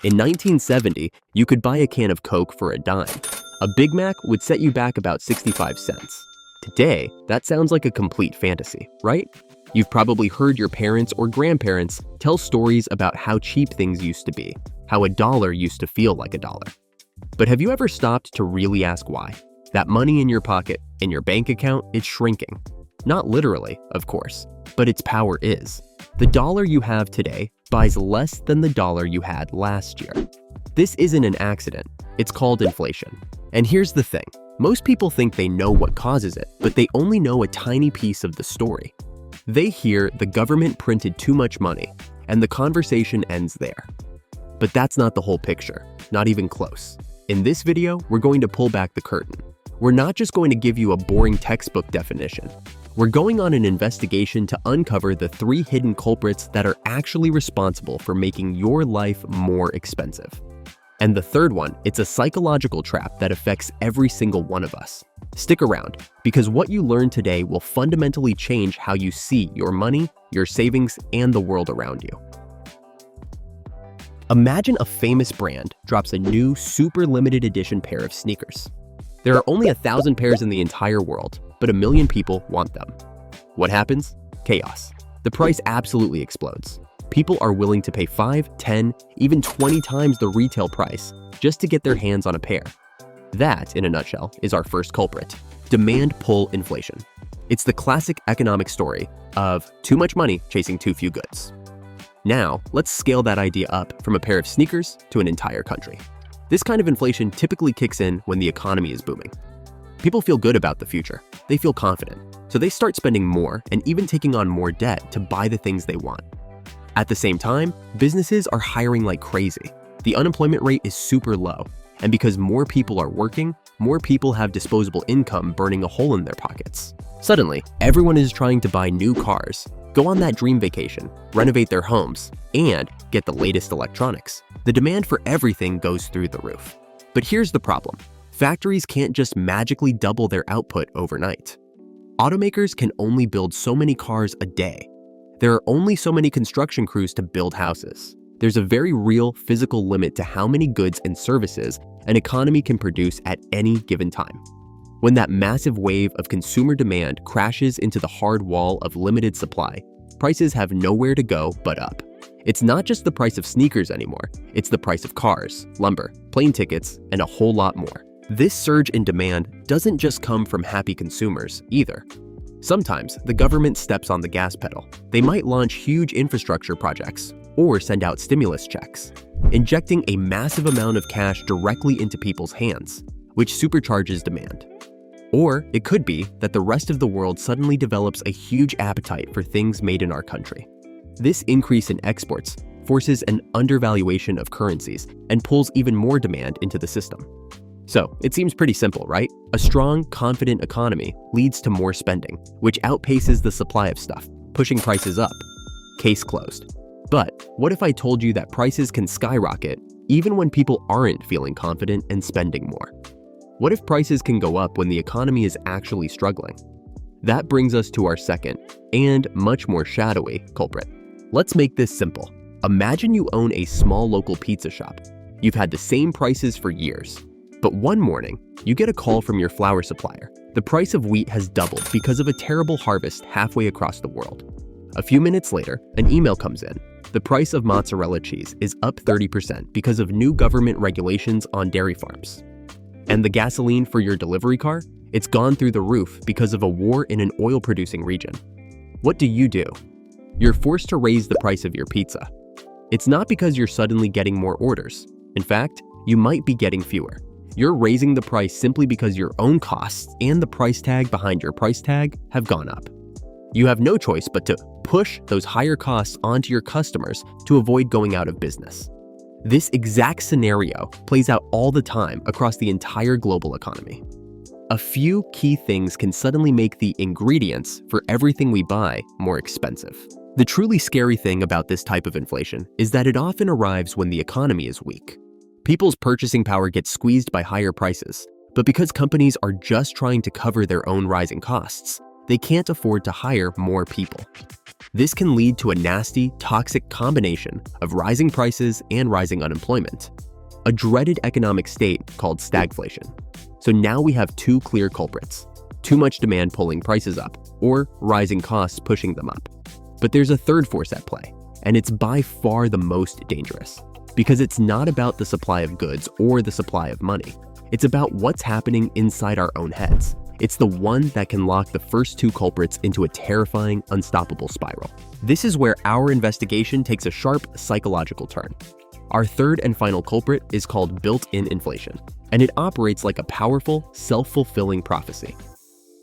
In 1970, you could buy a can of Coke for a dime. A Big Mac would set you back about 65 cents. Today, that sounds like a complete fantasy, right? You've probably heard your parents or grandparents tell stories about how cheap things used to be, how a dollar used to feel like a dollar. But have you ever stopped to really ask why? That money in your pocket, in your bank account, is shrinking. Not literally, of course, but its power is. The dollar you have today buys less than the dollar you had last year. This isn't an accident. It's called inflation. And here's the thing. Most people think they know what causes it, but they only know a tiny piece of the story. They hear the government printed too much money, and the conversation ends there. But that's not the whole picture, not even close. In this video, we're going to pull back the curtain. We're not just going to give you a boring textbook definition. We're going on an investigation to uncover the 3 hidden culprits that are actually responsible for making your life more expensive. And the third one, it's a psychological trap that affects every single one of us. Stick around, because what you learn today will fundamentally change how you see your money, your savings, and the world around you. Imagine a famous brand drops a new, super limited edition pair of sneakers. There are only 1,000 pairs in the entire world, but 1 million people want them. What happens? Chaos. The price absolutely explodes. People are willing to pay 5, 10, even 20 times the retail price just to get their hands on a pair. That, in a nutshell, is our first culprit: demand pull inflation. It's the classic economic story of too much money chasing too few goods. Now, let's scale that idea up from a pair of sneakers to an entire country. This kind of inflation typically kicks in when the economy is booming. People feel good about the future. They feel confident. So they start spending more and even taking on more debt to buy the things they want. At the same time, businesses are hiring like crazy. The unemployment rate is super low. And because more people are working, more people have disposable income burning a hole in their pockets. Suddenly, everyone is trying to buy new cars, go on that dream vacation, renovate their homes, and get the latest electronics. The demand for everything goes through the roof. But here's the problem. Factories can't just magically double their output overnight. Automakers can only build so many cars a day. There are only so many construction crews to build houses. There's a very real physical limit to how many goods and services an economy can produce at any given time. When that massive wave of consumer demand crashes into the hard wall of limited supply, prices have nowhere to go but up. It's not just the price of sneakers anymore, it's the price of cars, lumber, plane tickets, and a whole lot more. This surge in demand doesn't just come from happy consumers either. Sometimes the government steps on the gas pedal. They might launch huge infrastructure projects or send out stimulus checks, injecting a massive amount of cash directly into people's hands, which supercharges demand. Or it could be that the rest of the world suddenly develops a huge appetite for things made in our country. This increase in exports forces an undervaluation of currencies and pulls even more demand into the system. So it seems pretty simple, right? A strong, confident economy leads to more spending, which outpaces the supply of stuff, pushing prices up. Case closed. But what if I told you that prices can skyrocket even when people aren't feeling confident and spending more? What if prices can go up when the economy is actually struggling? That brings us to our second, and much more shadowy, culprit. Let's make this simple. Imagine you own a small local pizza shop. You've had the same prices for years. But one morning, you get a call from your flour supplier. The price of wheat has doubled because of a terrible harvest halfway across the world. A few minutes later, an email comes in. The price of mozzarella cheese is up 30% because of new government regulations on dairy farms. And the gasoline for your delivery car? It's gone through the roof because of a war in an oil-producing region. What do? You're forced to raise the price of your pizza. It's not because you're suddenly getting more orders. In fact, you might be getting fewer. You're raising the price simply because your own costs and the price tag behind your price tag have gone up. You have no choice but to push those higher costs onto your customers to avoid going out of business. This exact scenario plays out all the time across the entire global economy. A few key things can suddenly make the ingredients for everything we buy more expensive. The truly scary thing about this type of inflation is that it often arrives when the economy is weak. People's purchasing power gets squeezed by higher prices, but because companies are just trying to cover their own rising costs, they can't afford to hire more people. This can lead to a nasty, toxic combination of rising prices and rising unemployment, a dreaded economic state called stagflation. So now we have two clear culprits: too much demand pulling prices up, or rising costs pushing them up. But there's a third force at play, and it's by far the most dangerous, because it's not about the supply of goods or the supply of money. It's about what's happening inside our own heads. It's the one that can lock the first two culprits into a terrifying, unstoppable spiral. This is where our investigation takes a sharp psychological turn. Our third and final culprit is called built-in inflation, and it operates like a powerful, self-fulfilling prophecy.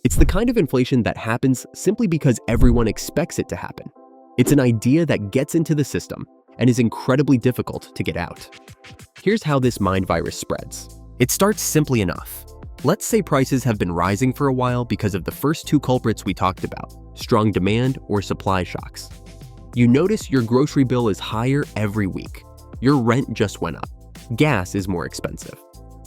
It's the kind of inflation that happens simply because everyone expects it to happen. It's an idea that gets into the system and is incredibly difficult to get out. Here's how this mind virus spreads. It starts simply enough. Let's say prices have been rising for a while because of the first two culprits we talked about: strong demand or supply shocks. You notice your grocery bill is higher every week. Your rent just went up. Gas is more expensive.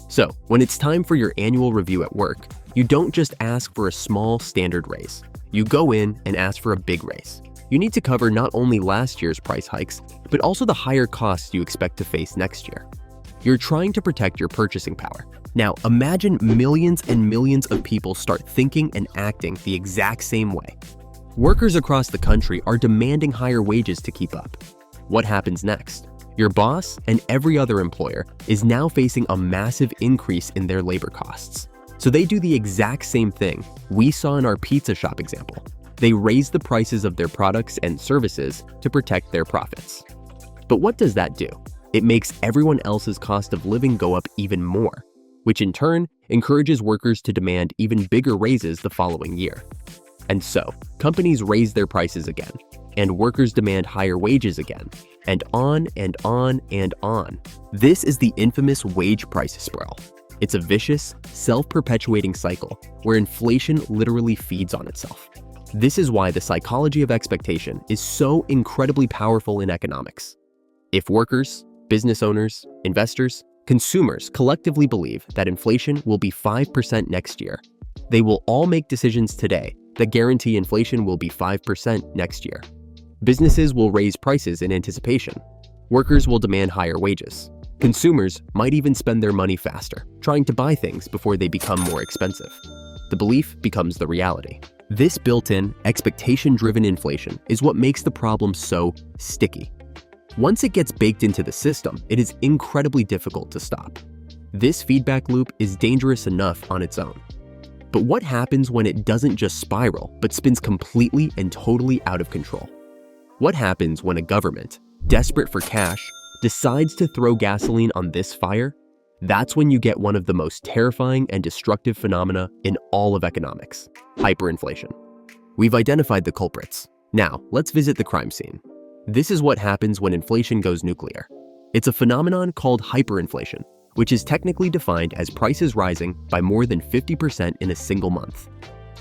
So, when it's time for your annual review at work, you don't just ask for a small standard raise. You go in and ask for a big raise. You need to cover not only last year's price hikes, but also the higher costs you expect to face next year. You're trying to protect your purchasing power. Now, imagine millions and millions of people start thinking and acting the exact same way. Workers across the country are demanding higher wages to keep up. What happens next? Your boss and every other employer is now facing a massive increase in their labor costs. So they do the exact same thing we saw in our pizza shop example. They raise the prices of their products and services to protect their profits. But what does that do? It makes everyone else's cost of living go up even more, which in turn encourages workers to demand even bigger raises the following year. And so, companies raise their prices again, and workers demand higher wages again, and on and on and on. This is the infamous wage price spiral. It's a vicious, self-perpetuating cycle where inflation literally feeds on itself. This is why the psychology of expectation is so incredibly powerful in economics. If workers, business owners, investors, consumers collectively believe that inflation will be 5% next year, they will all make decisions today that guarantee inflation will be 5% next year. Businesses will raise prices in anticipation. Workers will demand higher wages. Consumers might even spend their money faster, trying to buy things before they become more expensive. The belief becomes the reality. This built-in, expectation-driven inflation is what makes the problem so sticky. Once it gets baked into the system, it is incredibly difficult to stop. This feedback loop is dangerous enough on its own. But what happens when it doesn't just spiral, but spins completely and totally out of control? What happens when a government, desperate for cash, decides to throw gasoline on this fire? That's when you get one of the most terrifying and destructive phenomena in all of economics: hyperinflation. We've identified the culprits. Now, let's visit the crime scene. This is what happens when inflation goes nuclear. It's a phenomenon called hyperinflation, which is technically defined as prices rising by more than 50% in a single month.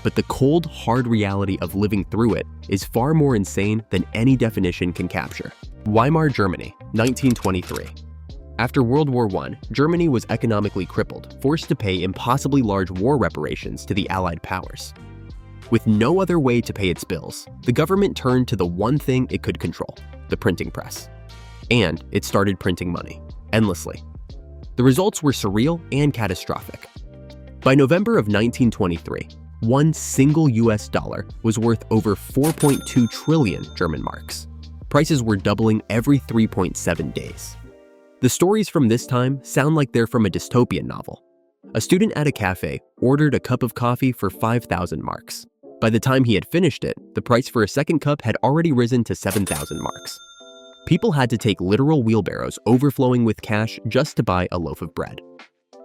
But the cold, hard reality of living through it is far more insane than any definition can capture. Weimar Germany, 1923. After World War I, Germany was economically crippled, forced to pay impossibly large war reparations to the Allied powers. With no other way to pay its bills, the government turned to the one thing it could control: the printing press. And it started printing money, endlessly. The results were surreal and catastrophic. By November of 1923, one single US dollar was worth over 4.2 trillion German marks. Prices were doubling every 3.7 days. The stories from this time sound like they're from a dystopian novel. A student at a cafe ordered a cup of coffee for 5,000 marks. By the time he had finished it, the price for a second cup had already risen to 7,000 marks. People had to take literal wheelbarrows overflowing with cash just to buy a loaf of bread.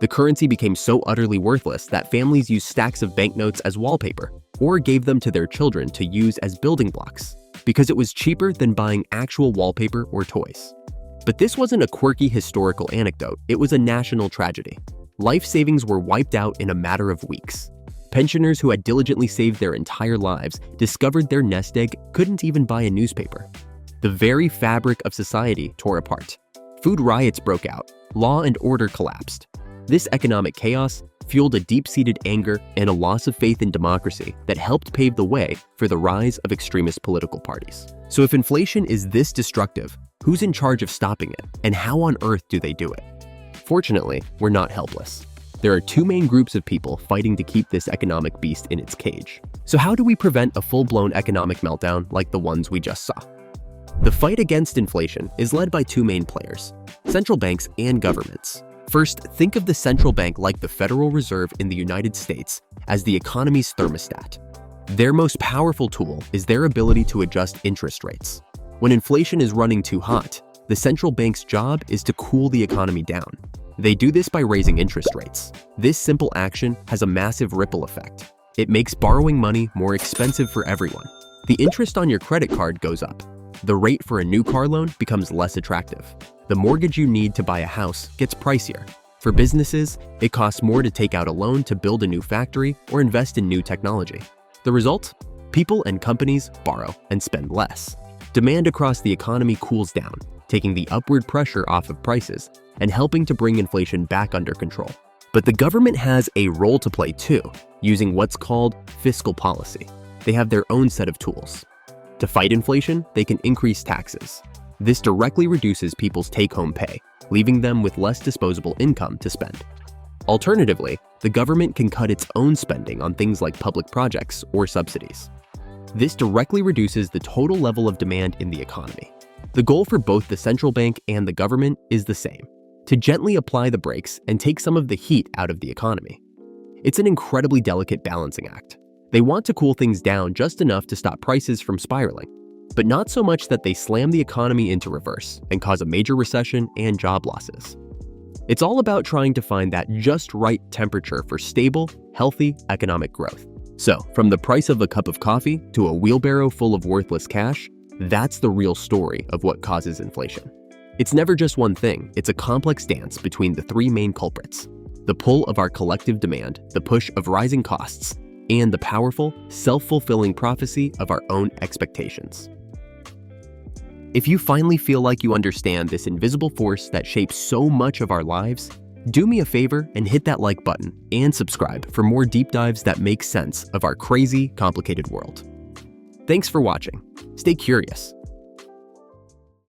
The currency became so utterly worthless that families used stacks of banknotes as wallpaper or gave them to their children to use as building blocks because it was cheaper than buying actual wallpaper or toys. But this wasn't a quirky historical anecdote, it was a national tragedy. Life savings were wiped out in a matter of weeks. Pensioners who had diligently saved their entire lives discovered their nest egg couldn't even buy a newspaper. The very fabric of society tore apart. Food riots broke out. Law and order collapsed. This economic chaos fueled a deep-seated anger and a loss of faith in democracy that helped pave the way for the rise of extremist political parties. So if inflation is this destructive, who's in charge of stopping it, and how on earth do they do it? Fortunately, we're not helpless. There are two main groups of people fighting to keep this economic beast in its cage. So how do we prevent a full-blown economic meltdown like the ones we just saw? The fight against inflation is led by two main players: central banks and governments. First, think of the central bank like the Federal Reserve in the United States as the economy's thermostat. Their most powerful tool is their ability to adjust interest rates. When inflation is running too hot, the central bank's job is to cool the economy down. They do this by raising interest rates. This simple action has a massive ripple effect. It makes borrowing money more expensive for everyone. The interest on your credit card goes up. The rate for a new car loan becomes less attractive. The mortgage you need to buy a house gets pricier. For businesses, it costs more to take out a loan to build a new factory or invest in new technology. The result? People and companies borrow and spend less. Demand across the economy cools down, taking the upward pressure off of prices and helping to bring inflation back under control. But the government has a role to play too, using what's called fiscal policy. They have their own set of tools. To fight inflation, they can increase taxes. This directly reduces people's take-home pay, leaving them with less disposable income to spend. Alternatively, the government can cut its own spending on things like public projects or subsidies. This directly reduces the total level of demand in the economy. The goal for both the central bank and the government is the same: to gently apply the brakes and take some of the heat out of the economy. It's an incredibly delicate balancing act. They want to cool things down just enough to stop prices from spiraling, but not so much that they slam the economy into reverse and cause a major recession and job losses. It's all about trying to find that just right temperature for stable, healthy economic growth. So, from the price of a cup of coffee to a wheelbarrow full of worthless cash, that's the real story of what causes inflation. It's never just one thing, it's a complex dance between the three main culprits: the pull of our collective demand, the push of rising costs, and the powerful, self-fulfilling prophecy of our own expectations. If you finally feel like you understand this invisible force that shapes so much of our lives, do me a favor and hit that like button and subscribe for more deep dives that make sense of our crazy, complicated world. Thanks for watching. Stay curious.